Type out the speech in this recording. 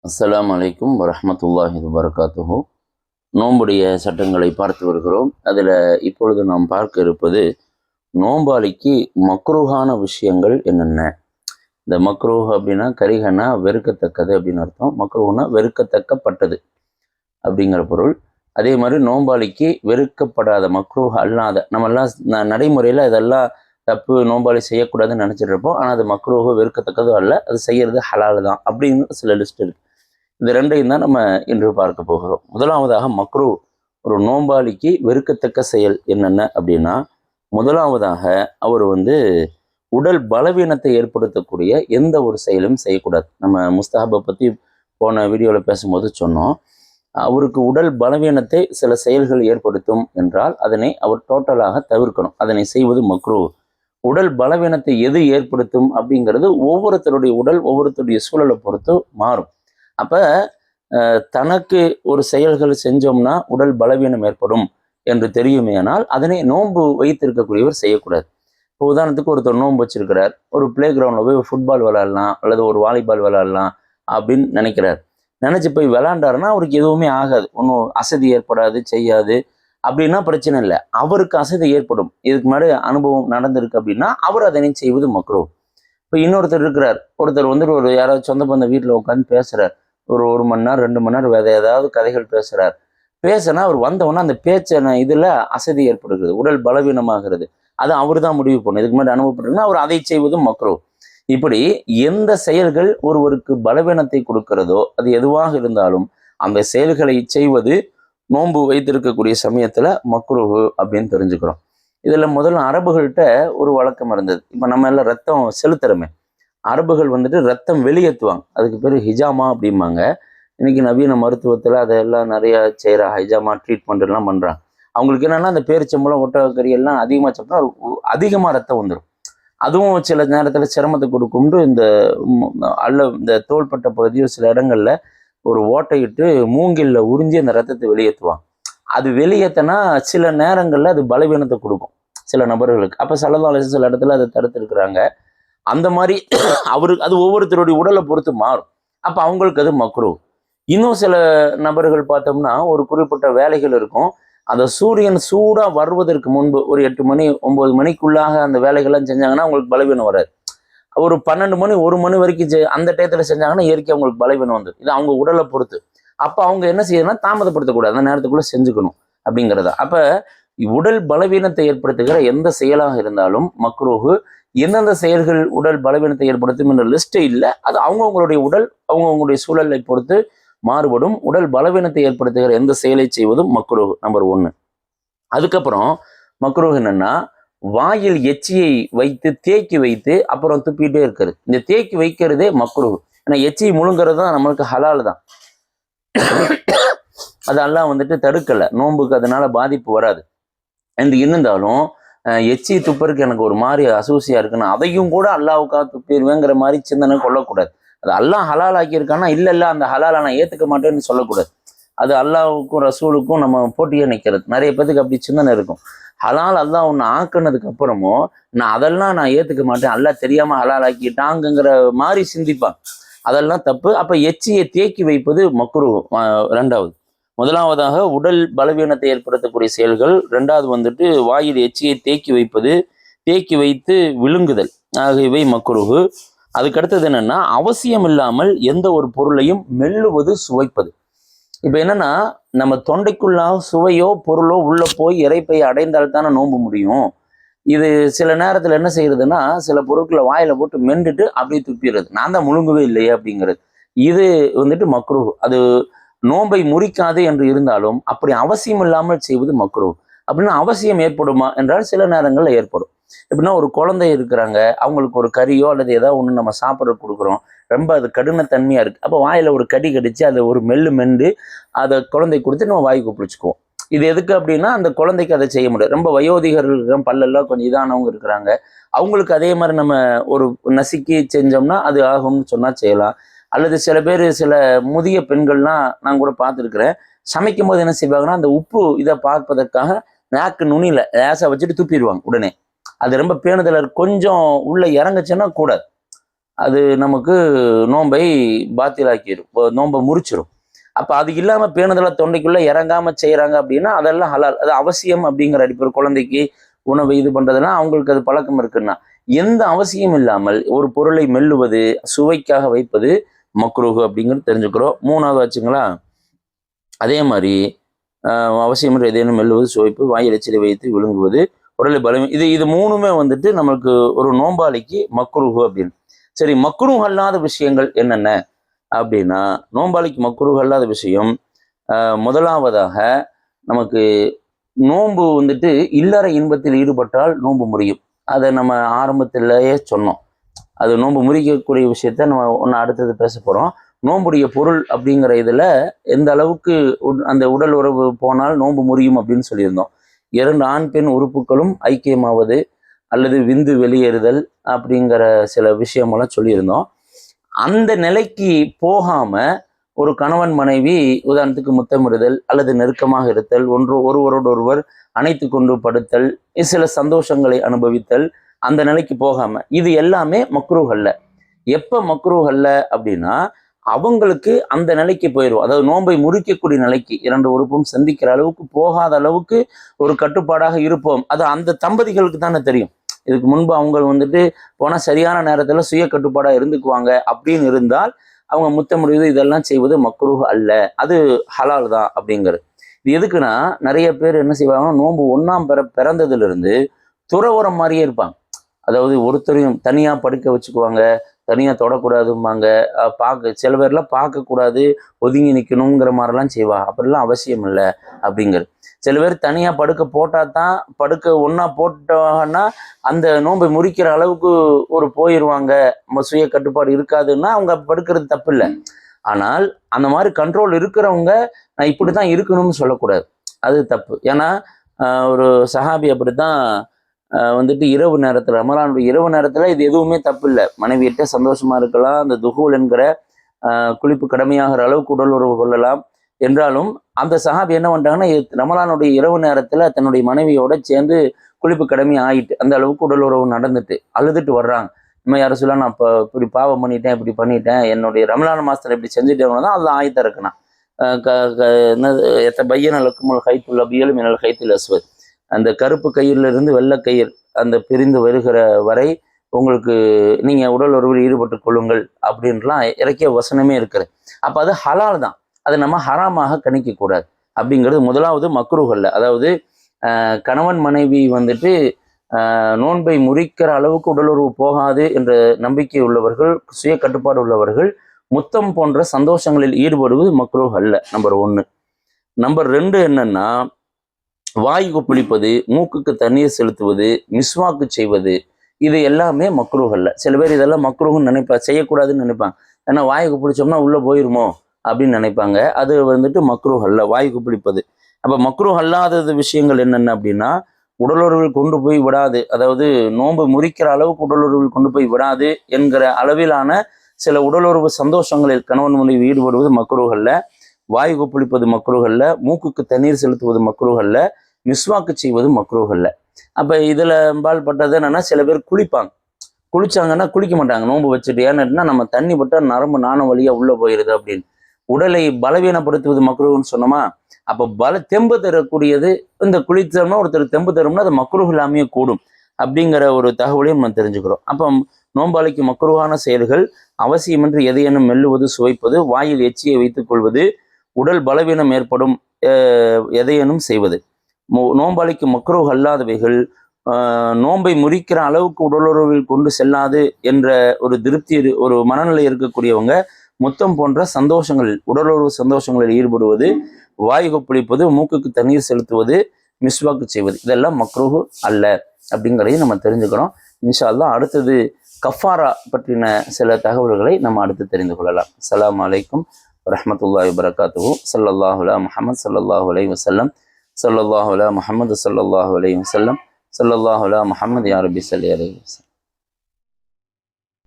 அஸ்ஸலாமு அலைக்கும் வரஹ்மத்துல்லாஹி வபரகாத்துஹு. நோம்புடைய சட்டங்களை பார்த்து வருகிறோம். அதில் இப்பொழுது நாம் பார்க்க இருப்பது நோம்பாளிக்கு மக்ரூஹான விஷயங்கள் என்னென்ன. இந்த மக்ரூஹ் அப்படின்னா கரிஹனா வெறுக்கத்தக்கது அப்படின்னு அர்த்தம். மக்ரூஹ்னா வெறுக்கத்தக்கப்பட்டது அப்படிங்கிற பொருள். அதே மாதிரி நோம்பாளிக்கு வெறுக்கப்படாத மக்ரூஹ் அல்லாத, நம்மெல்லாம் நடைமுறையில் இதெல்லாம் தப்பு, நோம்பாளி செய்யக்கூடாதுன்னு நினச்சிட்டு இருப்போம். ஆனால் அது மக்ரூஹ் வெறுக்கத்தக்கது அல்ல, அது செய்கிறது ஹலால் தான் அப்படின்னு சில லிஸ்ட் இருக்குது. இந்த ரெண்டையும் தான் நம்ம இன்று பார்க்க போகிறோம். முதலாவதாக மக்ரூ, ஒரு நோம்பாளிக்கு வெறுக்கத்தக்க செயல் என்னென்ன அப்படின்னா, முதலாவதாக அவர் உடல் பலவீனத்தை ஏற்படுத்தக்கூடிய எந்த ஒரு செயலும் செய்யக்கூடாது. நம்ம முஸ்தஹபை பற்றி போன வீடியோவில் பேசும்போது சொன்னோம். அவருக்கு உடல் பலவீனத்தை சில செயல்கள் ஏற்படுத்தும் என்றால் அதனை அவர் டோட்டலாக தவிர்க்கணும். அதனை செய்வது மக்ரூ. உடல் பலவீனத்தை எது ஏற்படுத்தும் அப்படிங்கிறது ஒவ்வொருத்தருடைய உடல் ஒவ்வொருத்தருடைய சூழலை பொறுத்து மாறும். அப்போ தனக்கு ஒரு செயல்கள் செஞ்சோம்னா உடல் பலவீனம் ஏற்படும் என்று தெரியுமேனால் அதனை நோன்பு வைத்திருக்கக்கூடியவர் செய்யக்கூடாது. இப்போ உதாரணத்துக்கு ஒருத்தர் நோன்பு வச்சிருக்கிறார், ஒரு பிளே கிரவுண்டில் போய் ஃபுட்பால் விளையாடலாம் அல்லது ஒரு வாலிபால் விளையாடலாம் அப்படின்னு நினைக்கிறார். நினச்சி போய் விளையாண்டாருன்னா அவருக்கு எதுவுமே ஆகாது, ஒன்றும் அசதி ஏற்படாது, செய்யாது. அப்படின்னா பிரச்சனை இல்லை. அவருக்கு அசதி ஏற்படும், இதுக்கு முன்னாடி அனுபவம் நடந்திருக்கு அப்படின்னா அவர் அதனை செய்வது மக்ரூ. இப்போ இன்னொருத்தர் இருக்கிறார், ஒருத்தர் ஒரு யாராவது சொந்த பந்த வீட்டில் உட்காந்து பேசுகிறார், ஒரு மணி நேரம் 2 மணி நேரம் வேறு ஏதாவது கதைகள் பேசுகிறார். பேசினா அவர் வந்தவொன்னே அந்த பேச்சை இதில் அசதி ஏற்படுகிறது, உடல் பலவீனமாகிறது. அது அவர் தான் முடிவு பண்ணணும். இதுக்கு முன்னாடி அனுபவப்பட்டிருக்குன்னா அவர் அதை செய்வதும் மக்ரூ. இப்படி எந்த செயல்கள் ஒருவருக்கு பலவீனத்தை கொடுக்கிறதோ அது எதுவாக இருந்தாலும் அந்த செயல்களை செய்வது நோன்பு வைத்திருக்கக்கூடிய சமயத்தில் மக்ரூ அப்படின்னு தெரிஞ்சுக்கிறோம். இதில் முதல்ல அரபுகள்கிட்ட ஒரு வழக்கம் இருந்தது. இப்போ நம்ம எல்லாம் ரத்தம் செலுத்துறோமே, அரபுகள் ரத்தம் வெளியேற்றுவாங்க, அதுக்கு பேர் ஹிஜாமா அப்படிம்பாங்க. இன்னைக்கு நவீன மருத்துவத்தில் அதெல்லாம் நிறையா செய்கிறா, ஹிஜாமா ட்ரீட்மெண்ட் எல்லாம் பண்ணுறாங்க. அவங்களுக்கு என்னென்னா அந்த பேரிச்சம்பழம் ஒட்டகக்கறி எல்லாம் அதிகமாக சாப்பிட்டா அதிகமாக ரத்தம் வந்துடும். அதுவும் சில நேரத்தில் சிரமத்தை கொடுக்கும்னு இந்த தோள்பட்ட பகுதியோ சில இடங்கள்ல ஒரு ஓட்டையிட்டு மூங்கில்ல உறிஞ்சி அந்த ரத்தத்தை வெளியேற்றுவாங்க. அது வெளியேற்றினா சில நேரங்களில் அது பலவீனத்தை கொடுக்கும் சில நபர்களுக்கு. அப்போ ஸல்லல்லாஹு சில இடத்துல அதை தடுத்துருக்குறாங்க. அந்த மாதிரி அவருக்கு அது ஒவ்வொருத்தருடைய உடலை பொறுத்து மாறும். அப்போ அவங்களுக்கு அது மக்ரூ. இன்னும் சில நபர்கள் பார்த்தோம்னா ஒரு குறிப்பிட்ட வேலைகள் இருக்கும், அந்த சூரியன் சூடாக வருவதற்கு முன்பு ஒரு 8 மணி 9 மணிக்குள்ளாக அந்த வேலைகள்லாம் செஞ்சாங்கன்னா அவங்களுக்கு பலவீனம் வராது. ஒரு 12 மணி 1 மணி வரைக்கும் அந்த டயத்தில் செஞ்சாங்கன்னா இயற்கை அவங்களுக்கு பலவீனம் வந்து, இது அவங்க உடலை பொறுத்து. அப்போ அவங்க என்ன செய்யணும்னா தாமதப்படுத்தக்கூடாது, அந்த நேரத்துக்குள்ளே செஞ்சுக்கணும் அப்படிங்கிறத. அப்போ உடல் பலவீனத்தை ஏற்படுத்துகிற எந்த செயலாக இருந்தாலும் மக்ரூஹு. எந்தெந்த செயல்கள் உடல் பலவீனத்தை ஏற்படுத்தும் என்ற லிஸ்ட்டே இல்லை, அது அவங்கவுங்களுடைய உடல் அவங்கவுங்களுடைய சூழலை பொறுத்து மாறுபடும். உடல் பலவீனத்தை ஏற்படுத்துகிற எந்த செயலை செய்வதும் மக்ரூஹ் நம்பர் 1. அதுக்கப்புறம் மக்ரூஹ் என்னன்னா, வாயில் எச்சியை வைத்து தேக்கி வைத்து அப்புறம் துப்பிட்டே இருக்கிறது. இந்த தேக்கி வைக்கிறதே மக்ரூஹ். ஏன்னா எச்சியை முழுங்கிறது தான் நம்மளுக்கு ஹலால் தான், அதெல்லாம் தடுக்கலை, நோன்புக்கு அதனால பாதிப்பு வராது என்று இருந்தாலும் எச்சி துப்பருக்கு எனக்கு ஒரு மாதிரி அசூசியா இருக்குன்னா அதையும் கூட அல்லாவுக்காக துப்பிடுவேங்கிற மாதிரி சிந்தனை கொள்ளக்கூடாது. அது அல்லாஹ் ஹலால் ஆக்கியிருக்கான்னா இல்லை அந்த ஹலாலை நான் ஏற்றுக்க மாட்டேன்னு சொல்லக்கூடாது. அது அல்லாவுக்கும் ரசூலுக்கும் நம்ம போட்டியே நிற்கிறது. நிறைய பேத்துக்கு அப்படி சிந்தனை இருக்கும். ஹலால் அல்லாஹ் ஒன்று ஆக்குனதுக்கு அப்புறமும் நான் ஏற்றுக்க மாட்டேன், அல்லாஹ் தெரியாமல் ஹலால் ஆக்கிட்டாங்கிற மாதிரி சிந்திப்பாங்க. அதெல்லாம் தப்பு. அப்போ எச்சியை தேக்கி வைப்பது மக்ரூ 2வது. முதலாவதாக உடல் பலவீனத்தை ஏற்படுத்தக்கூடிய செயல்கள். 2வது வாயில் எச்சியை தேக்கி வைப்பது, தேக்கி வைத்து விழுங்குதல் ஆகியவை மக்ரூஹ். அதுக்கடுத்தது என்னன்னா, அவசியம் இல்லாமல் எந்த ஒரு பொருளையும் மெல்லுவது, சுவைப்பது. இப்போ என்னன்னா, நம்ம தொண்டைக்குள்ளாக சுவையோ பொருளோ உள்ள போய் இறைப்பை அடைந்தால்தானே நோன்பு முடியும். இது சில நேரத்தில் என்ன செய்யறதுன்னா, சில பொருட்களை வாயில போட்டு மென்றுட்டு அப்படியே துப்பிடுறது, நான் தான் முழுங்கவே இல்லையே அப்படிங்கிறது. இது மக்ரூஹ். அது நோன்பை முறிக்காது என்று இருந்தாலும் அப்படி அவசியம் இல்லாமல் செய்வது மக்ரூஹ். அப்படின்னா அவசியம் ஏற்படுமா என்றால் சில நேரங்களில் ஏற்படும். எப்படின்னா, ஒரு குழந்தை இருக்கிறாங்க, அவங்களுக்கு ஒரு கறியோ அல்லது ஏதாவது ஒன்று நம்ம சாப்பிட்ற கொடுக்குறோம், ரொம்ப அது கடினத்தன்மையாக இருக்குது. அப்போ வாயில் ஒரு கடி கடிச்சு அதை ஒரு மென்று அதை குழந்தை கொடுத்து நம்ம வாய்க்கு பிடிச்சிக்குவோம். இது எதுக்கு அப்படின்னா, அந்த குழந்தைக்கு அதை செய்ய முடியாது. ரொம்ப வயோதிகர்கள் இருக்கிற பல்லெல்லாம் கொஞ்சம் இதானவங்க இருக்கிறாங்க, அவங்களுக்கு அதே மாதிரி நம்ம ஒரு நசுக்கி செஞ்சோம்னா அது ஆகும்னு சொன்னால் செய்யலாம். அல்லது சில பேர் சில முதிய பெண்கள்லாம் நான் கூட பார்த்துருக்குறேன், சமைக்கும் போது என்ன செய்வாங்கன்னா, அந்த உப்பு இதை பார்ப்பதற்காக நாக்கு நுனியில் லேசாக வச்சுட்டு துப்பிடுவாங்க உடனே. அது ரொம்ப பேணுதலர், கொஞ்சம் உள்ள இறங்குச்சுன்னா கூடாது. அது நமக்கு நோன்பை பாத்திலாக்கிடும், நோன்பை முறிச்சிடும். அப்போ அது இல்லாமல் பேணுதலாக தொண்டைக்குள்ளே இறங்காமல் செய்கிறாங்க அப்படின்னா அதெல்லாம் ஹலால், அது அவசியம் அப்படிங்கிற அடிப்படை. குழந்தைக்கு உணவு இது பண்ணுறதுனா அவங்களுக்கு அது பழக்கம் இருக்குன்னா, எந்த அவசியம் இல்லாமல் ஒரு பொருளை மெல்லுவது, சுவைக்காக வைப்பது மக்ரூஹ் அப்படிங்கிறது தெரிஞ்சுக்கிறோம். மூணாவது வச்சுங்களா, அதே மாதிரி அவசியமற்ற ஏதேனும் மெல்லுவது, சுவைப்பு, வாயில் எச்சிலை வைத்து விழுங்குவது, உடலை பலம், இது மூணுமே வந்துட்டு நம்மளுக்கு ஒரு நோம்பாளிக்கு மக்ரூஹ் அப்படின்னு. சரி, மக்ரூஹ் அல்லாத விஷயங்கள் என்னென்ன அப்படின்னா, நோம்பாளிக்கு மக்ரூஹ் அல்லாத விஷயம் முதலாவதாக நமக்கு நோன்பு வந்துட்டு இல்லற இன்பத்தில் ஈடுபட்டால் நோன்பு முறியும். அதை நம்ம ஆரம்பத்திலேயே சொன்னோம். அது நோன்பு முறிக்கக்கூடிய விஷயத்த நம்ம ஒன்று அடுத்தது பேச போகிறோம். நோன்புடைய பொருள் அப்படிங்கிற இதில் எந்த அளவுக்கு அந்த உடல் உறவு போனால் நோன்பு முறியும் அப்படின்னு சொல்லியிருந்தோம். 2 ஆண் பெண் உறுப்புகளும் ஐக்கியமாவது அல்லது விந்து வெளியேறுதல் அப்படிங்கிற சில விஷயமெல்லாம் சொல்லியிருந்தோம். அந்த நிலைக்கு போகாம ஒரு கணவன் மனைவி உதாரணத்துக்கு முத்தமிடுதல் அல்லது நெருக்கமாக இருத்தல், ஒருவரோடொருவர் அணைத்து கொண்டு படுத்தல், சில சந்தோஷங்களை அனுபவித்தல், அந்த நிலைக்கு போகாம, இது எல்லாமே மக்ரூஹ் அல்ல. எப்ப மக்ரூஹ் அல்ல அப்படின்னா, அவங்களுக்கு அந்த நிலைக்கு போயிடும். அதாவது நோன்பை முறிக்கக்கூடிய நிலைக்கு 2 உறுப்பும் சந்திக்கிற அளவுக்கு போகாத அளவுக்கு ஒரு கட்டுப்பாடாக இருப்போம். அது அந்த தம்பதிகளுக்கு தானே தெரியும். இதுக்கு முன்பு அவங்க வந்துட்டு போனால் சரியான நேரத்தில் சுய கட்டுப்பாடாக இருந்துக்குவாங்க அப்படின்னு இருந்தால் அவங்க முத்தமிடுவது இதெல்லாம் செய்வது மக்ரூஹ் அல்ல, அது ஹலால் தான் அப்படிங்கிறது. இது எதுக்குன்னா, நிறைய பேர் என்ன செய்வாங்கன்னா, நோன்பு 1ஆம் பிறந்ததுலேருந்து துறவரம் மாதிரியே இருப்பாங்க. அதாவது ஒருத்தரையும் தனியாக படுக்க வச்சுக்குவாங்க, தனியாக தொடக்கூடாதும்பாங்க, சில பேர்லாம் பார்க்கக்கூடாது, ஒதுங்கி நிற்கணுங்கிற மாதிரிலாம் செய்வாங்க. அப்படிலாம் அவசியம் இல்லை அப்படிங்கிறது. சில பேர் தனியாக படுக்க போட்டால் தான், படுக்க ஒன்றா போட்டாங்கன்னா அந்த நோன்பை முறிக்கிற அளவுக்கு ஒரு போயிடுவாங்க, சுய கட்டுப்பாடு இருக்காதுன்னா அவங்க படுக்கிறது தப்பு இல்லை. ஆனால் அந்த மாதிரி கண்ட்ரோல் இருக்கிறவங்க நான் இப்படி தான் இருக்கணும்னு சொல்லக்கூடாது, அது தப்பு. ஏன்னா ஒரு சஹாபி அப்படித்தான் வந்துட்டு இரவு நேரத்தில், ரமலானுடைய இரவு நேரத்தில் இது எதுவுமே தப்பு இல்லை, மனைவியிட்ட சந்தோஷமா இருக்கலாம், அந்த துகூல் என்கிற குளிப்பு கடமையாகிற அளவுக்கு உடல் உறவு கொள்ளலாம். என்றாலும் அந்த சஹாபி என்ன பண்ணிட்டாங்கன்னா, ரமலானுடைய இரவு நேரத்தில் தன்னுடைய மனைவியோட சேர்ந்து குளிப்பு கடமை ஆகிட்டு அந்த அளவுக்கு உடல் உறவு நடந்துட்டு அழுதுட்டு வர்றாங்க. இன்னும் யாரும் சொல்ல, நான் இப்போ இப்படி பாவம் பண்ணிட்டேன், இப்படி பண்ணிட்டேன், என்னுடைய ரமலான் மாதத்தில் இப்படி செஞ்சுட்டேன்னா தான் அதில் ஆயத்த இருக்குண்ணா. பையன் அளக்குமல் கைத்துள்ள பியலும் என்னோட கைத்தில் அசுவது, அந்த கருப்பு கயிறிலிருந்து வெள்ளை கயிறு அந்த பிரிந்து வருகிற வரை உங்களுக்கு நீங்கள் உடல் உறவில் ஈடுபட்டு கொள்ளுங்கள் அப்படின்லாம் இறக்கிய வசனமே இருக்கிறது. அப்போ அது ஹலால் தான், அதை நம்ம ஹராமாக கணிக்கக்கூடாது அப்படிங்கிறது முதலாவது மக்ரூஹ் அல்ல. அதாவது கணவன் மனைவி வந்துட்டு நோன்பை முறிக்கிற அளவுக்கு உடலுறவு போகாது என்ற நம்பிக்கை உள்ளவர்கள், சுய கட்டுப்பாடு உள்ளவர்கள் முத்தம் போன்ற சந்தோஷங்களில் ஈடுபடுவது மக்ரூஹ் அல்ல, நம்பர் 1. நம்பர் 2 என்னன்னா, வாய் கொப்பளிப்பது, மூக்குக்கு தண்ணீர் செலுத்துவது, மிஸ்வாக்கு செய்வது, இது எல்லாமே மக்ரூஹ் அல்ல. சில பேர் இதெல்லாம் மக்ரூஹ்னு செய்யக்கூடாதுன்னு நினைப்பாங்க. ஏன்னா வாய்க்கு பிடிச்சோம்னா உள்ளே போயிருமோ அப்படின்னு நினைப்பாங்க. அது வந்துட்டு மக்ரூஹ் அல்ல, வாய்க்கு பிடிப்பது. அப்போ மக்ரூஹ் அல்லாதது விஷயங்கள் என்னென்ன அப்படின்னா, உடலுறவில் கொண்டு போய் விடாது, அதாவது நோன்பு முறிக்கிற அளவுக்கு உடலுறவில் கொண்டு போய் விடாது என்கிற அளவிலான சில உடலுறவு சந்தோஷங்களில் கணவன் மனைவி ஈடுபடுவது மக்ரூஹ் அல்ல. வாய் கொப்பளிப்பது மக்ரூஹ் அல்ல, மூக்குக்கு தண்ணீர் செலுத்துவது மக்ரூஹ் அல்ல, மிஸ்வாக்கு செய்வது மக்ரூஹ் அல்ல. அப்போ இதில் பட்டது என்னன்னா, சில பேர் குளிச்சாங்கன்னா குளிக்க மாட்டாங்க நோன்பு வச்சுட்டு. ஏன்னா நம்ம தண்ணி பட்டால் நரம்பு நாணம் வழியாக உள்ளே போயிடுது அப்படின்னு. உடலை பலவீனப்படுத்துவது மக்ரூஹ்னு சொன்னோமா, அப்போ தெம்பு தரக்கூடியது இந்த குளித்தோம்னா, ஒருத்தர் தெம்பு தரும்னா அது மக்ரூஹ் இல்லாமையே கூடும் அப்படிங்கிற ஒரு தகவலையும் நம்ம தெரிஞ்சுக்கிறோம். அப்போ நோம்பாளிக்கு மக்ரூஹான செயல்கள் அவசியமின்றி எதையேனும் மெல்லுவது, சுவைப்பது, வாயில் எச்சியை வைத்துக் கொள்வது, உடல் பலவீனம் ஏற்படும் எதையேனும் செய்வது. நோம்பாளிக்கு மக்ரூஹ் அல்லாதவைகள் நோன்பை முறிக்கிற அளவுக்கு உடலுறவில் கொண்டு செல்லாது என்ற ஒரு திருப்தி, ஒரு மனநிலை இருக்கக்கூடியவங்க முத்தம் போன்ற சந்தோஷங்களில், உடலுறவு சந்தோஷங்களில் ஈடுபடுவது, வாய் கொப்பளிப்பது, மூக்குக்கு தண்ணீர் செலுத்துவது, மிஸ்வாக்கு செய்வது, இதெல்லாம் மக்ரூஹ் அல்ல அப்படிங்கிறதையும் நம்ம தெரிஞ்சுக்கிறோம். இன்ஷா அல்லாஹ் அடுத்தது கஃபாரா பற்றின சில தகவல்களை நம்ம அடுத்து தெரிந்து கொள்ளலாம். அஸ்ஸலாமு அலைக்கும் வரஹ்மத்துல்லாஹி வபரகாத்துஹு. ஸல்லல்லாஹு அலா முஹம்மது ஸல்லல்லாஹு அலைஹி வஸல்லம். ஸல்லல்லாஹு அலா முஹம்மது ஸல்லல்லாஹு அலைஹி வஸல்லம். ஸல்லல்லாஹு அலா முஹம்மது யா ரப்பி ஸல்லி அலைஹி வஸல்லம்.